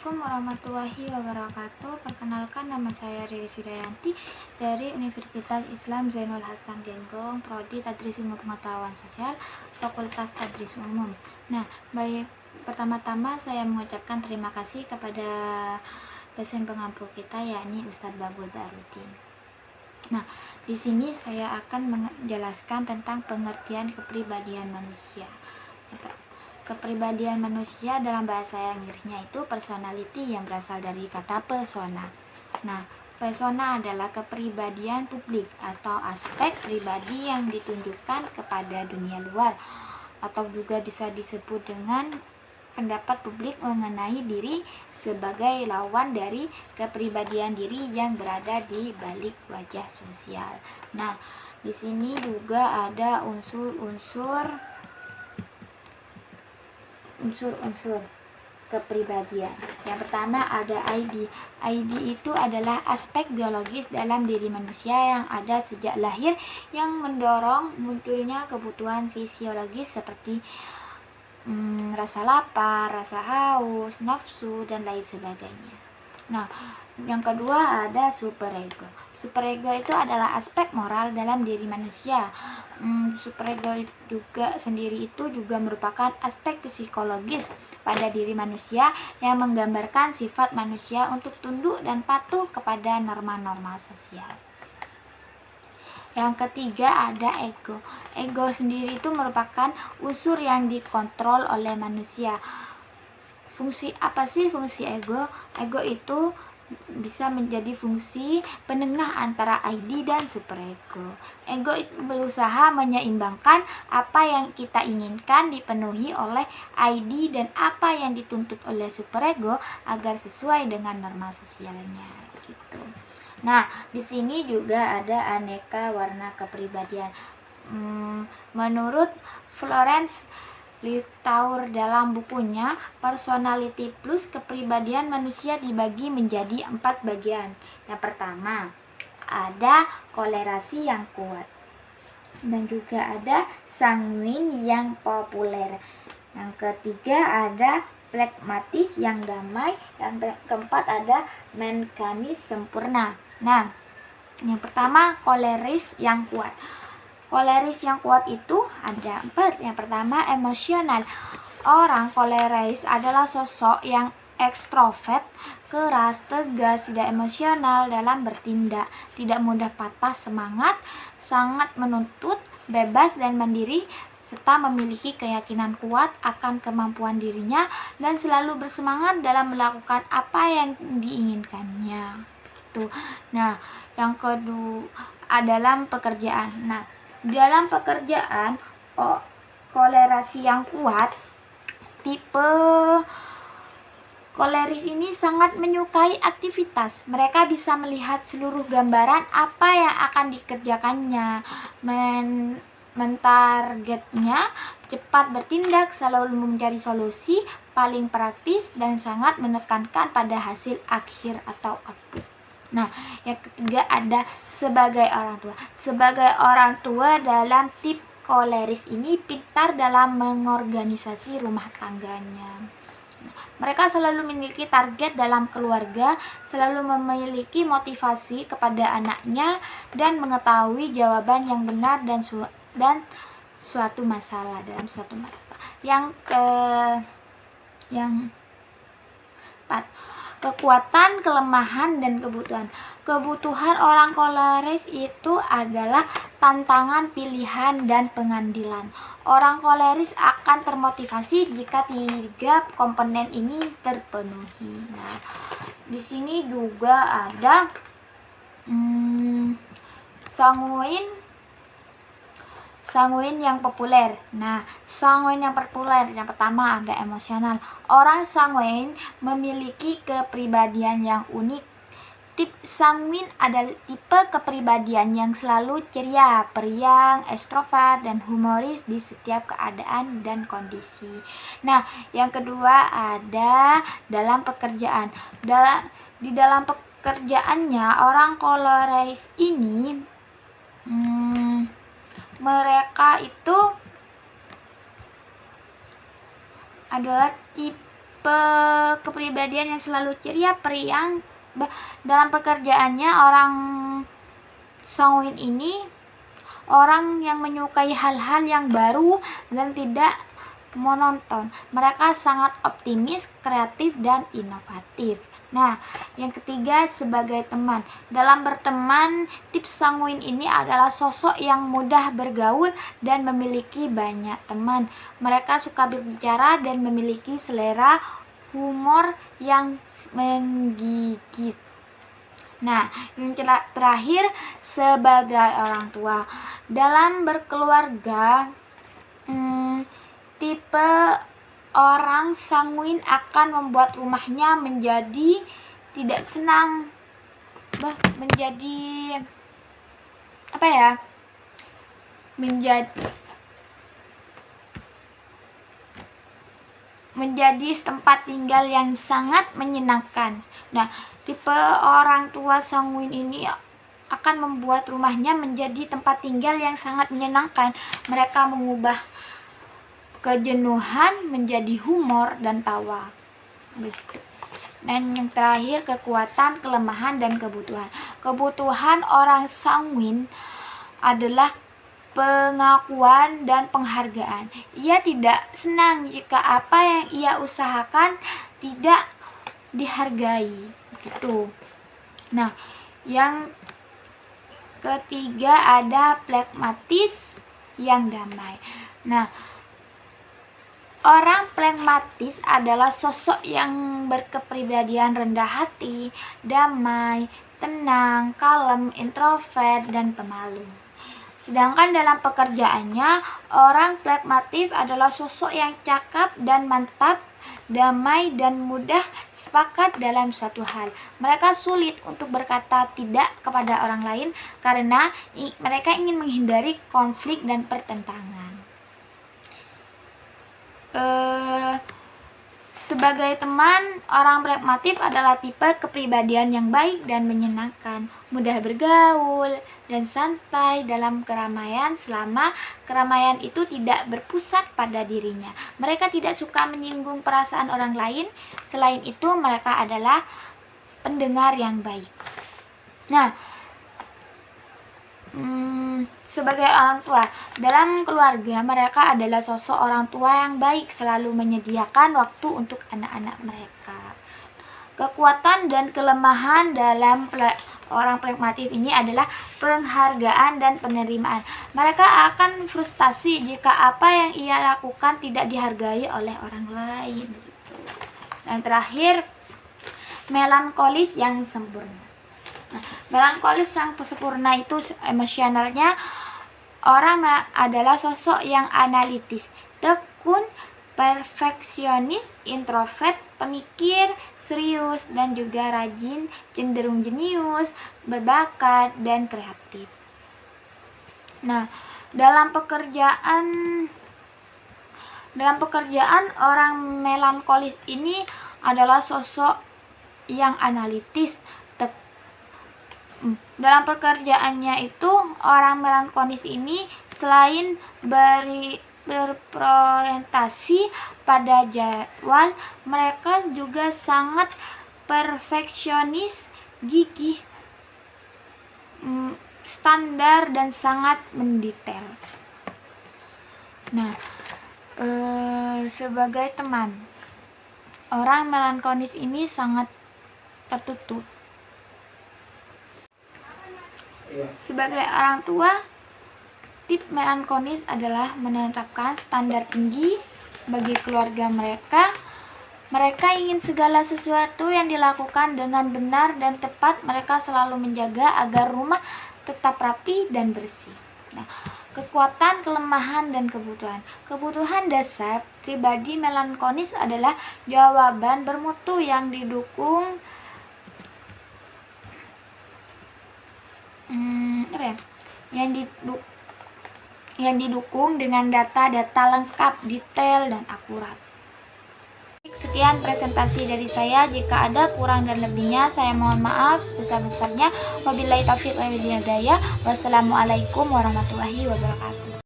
Assalamualaikum warahmatullahi wabarakatuh. Perkenalkan, nama saya Riri Sudayanti dari Universitas Islam Zainul Hasan Genggong, Prodi Tadris Ilmu Pengetahuan Sosial, Fakultas Tadris Umum. Nah, baik, pertama-tama saya mengucapkan terima kasih kepada dosen pengampu kita, yakni Ustadz Babul Barudin. Nah, di sini saya akan menjelaskan tentang pengertian kepribadian manusia. Kepribadian manusia dalam bahasa Inggrisnya itu personality, yang berasal dari kata persona. Nah, persona adalah kepribadian publik atau aspek pribadi yang ditunjukkan kepada dunia luar, atau juga bisa disebut dengan pendapat publik mengenai diri sebagai lawan dari kepribadian diri yang berada di balik wajah sosial. Nah, di sini juga ada unsur-unsur kepribadian. Yang pertama ada ID. ID itu adalah aspek biologis dalam diri manusia yang ada sejak lahir, yang mendorong munculnya kebutuhan fisiologis seperti rasa lapar, rasa haus, nafsu, dan lain sebagainya. Nah, yang kedua ada superego. Superego itu adalah aspek moral dalam diri manusia. Superego juga sendiri itu juga merupakan aspek psikologis pada diri manusia yang menggambarkan sifat manusia untuk tunduk dan patuh kepada norma-norma sosial. Yang ketiga ada ego. Ego sendiri itu merupakan unsur yang dikontrol oleh manusia. Fungsi apa sih fungsi ego? Ego itu bisa menjadi fungsi penengah antara ID dan superego. Ego itu berusaha menyeimbangkan apa yang kita inginkan dipenuhi oleh ID dan apa yang dituntut oleh superego agar sesuai dengan norma sosialnya, gitu. Nah, di sini juga ada aneka warna kepribadian. Menurut Florence Littauer dalam bukunya Personality Plus, kepribadian manusia dibagi menjadi 4 bagian. Yang pertama, ada kolerasi yang kuat, dan juga ada sanguin yang populer. Yang ketiga ada pragmatis yang damai. Yang keempat ada mekanis sempurna. Nah, yang pertama koleris yang kuat. Koleris yang kuat itu ada 4. Yang pertama emosional. Orang koleris adalah sosok yang ekstrovert, keras, tegas, tidak emosional dalam bertindak, tidak mudah patah semangat, sangat menuntut, bebas dan mandiri, serta memiliki keyakinan kuat akan kemampuan dirinya dan selalu bersemangat dalam melakukan apa yang diinginkannya. Gitu. Nah, yang kedua dalam pekerjaan. Nah, dalam pekerjaan, kolerasi yang kuat, tipe koleris ini sangat menyukai aktivitas. Mereka bisa melihat seluruh gambaran apa yang akan dikerjakannya, mentargetnya, cepat bertindak, selalu mencari solusi, paling praktis, dan sangat menekankan pada hasil akhir atau output. Nah, yang ketiga ada sebagai orang tua. Sebagai orang tua dalam tip koleris ini pintar dalam mengorganisasi rumah tangganya. Mereka selalu memiliki target dalam keluarga, selalu memiliki motivasi kepada anaknya, dan mengetahui jawaban yang benar dan suatu masalah dalam suatu masalah. Yang keempat, kekuatan, kelemahan, dan kebutuhan. Kebutuhan orang koleris itu adalah tantangan, pilihan, dan pengandilan. Orang koleris akan termotivasi jika 3 komponen ini terpenuhi. Nah, di sini juga ada sanguin yang populer. Nah, sanguin yang populer, yang pertama ada emosional. Orang sanguin memiliki kepribadian yang unik. Tip sanguin adalah tipe kepribadian yang selalu ceria, periang, ekstrovert, dan humoris di setiap keadaan dan kondisi. Nah, yang kedua ada dalam pekerjaan. Di dalam pekerjaannya, orang koleris ini mereka itu adalah tipe tipe kepribadian yang selalu ceria, periang. Dalam pekerjaannya, orang sanguin ini orang yang menyukai hal-hal yang baru dan tidak monoton. Mereka sangat optimis, kreatif, dan inovatif. Nah, yang ketiga, sebagai teman. Dalam berteman, tipe sanguin ini adalah sosok yang mudah bergaul dan memiliki banyak teman. Mereka suka berbicara dan memiliki selera humor yang menggigit. Nah, yang terakhir, sebagai orang tua. Dalam berkeluarga, tipe orang sanguin akan membuat rumahnya menjadi tidak senang, menjadi menjadi tempat tinggal yang sangat menyenangkan. Nah, tipe orang tua sanguin ini akan membuat rumahnya menjadi tempat tinggal yang sangat menyenangkan. Mereka mengubah kejenuhan menjadi humor dan tawa. Begitu. Dan yang terakhir, kekuatan, kelemahan, dan kebutuhan. Kebutuhan orang sanguin adalah pengakuan dan penghargaan. Ia tidak senang jika apa yang ia usahakan tidak dihargai. Gitu. Nah, yang ketiga ada pragmatis yang damai. Nah, orang pragmatis adalah sosok yang berkepribadian rendah hati, damai, tenang, kalem, introvert, dan pemalu. Sedangkan dalam pekerjaannya, orang pragmatis adalah sosok yang cakap dan mantap, damai, dan mudah sepakat dalam suatu hal. Mereka sulit untuk berkata tidak kepada orang lain karena mereka ingin menghindari konflik dan pertentangan. Sebagai teman, orang pragmatis adalah tipe kepribadian yang baik dan menyenangkan, mudah bergaul, dan santai dalam keramaian selama keramaian itu tidak berpusat pada dirinya. Mereka tidak suka menyinggung perasaan orang lain. Selain itu, mereka adalah pendengar yang baik. Nah, sebagai orang tua, dalam keluarga mereka adalah sosok orang tua yang baik, selalu menyediakan waktu untuk anak-anak mereka. Kekuatan dan kelemahan dalam orang pragmatis ini adalah penghargaan dan penerimaan. Mereka akan frustasi jika apa yang ia lakukan tidak dihargai oleh orang lain. Dan terakhir, melankolis yang sempurna. Nah, melankolis yang sempurna itu emosionalnya orang adalah sosok yang analitis, tekun, perfeksionis, introvert, pemikir, serius, dan juga rajin, cenderung jenius, berbakat, dan kreatif. Nah, dalam pekerjaan orang melankolis ini adalah sosok yang analitis. Dalam pekerjaannya itu, orang melankolis ini selain berorientasi pada jadwal, mereka juga sangat perfeksionis, gigih, standar, dan sangat mendetail. Nah, sebagai teman, orang melankolis ini sangat tertutup. Sebagai orang tua, tipe melankolis adalah menetapkan standar tinggi bagi keluarga mereka. Mereka ingin segala sesuatu yang dilakukan dengan benar dan tepat. Mereka selalu menjaga agar rumah tetap rapi dan bersih. Nah, kekuatan, kelemahan, dan kebutuhan. Kebutuhan dasar pribadi melankolis adalah jawaban bermutu yang didukung yang didukung dengan data-data lengkap, detail, dan akurat. Sekian presentasi dari saya. Jika ada kurang dan lebihnya, saya mohon maaf sebesar-besarnya. Wabillahi taufiq wal hidayah. Wassalamualaikum warahmatullahi wabarakatuh.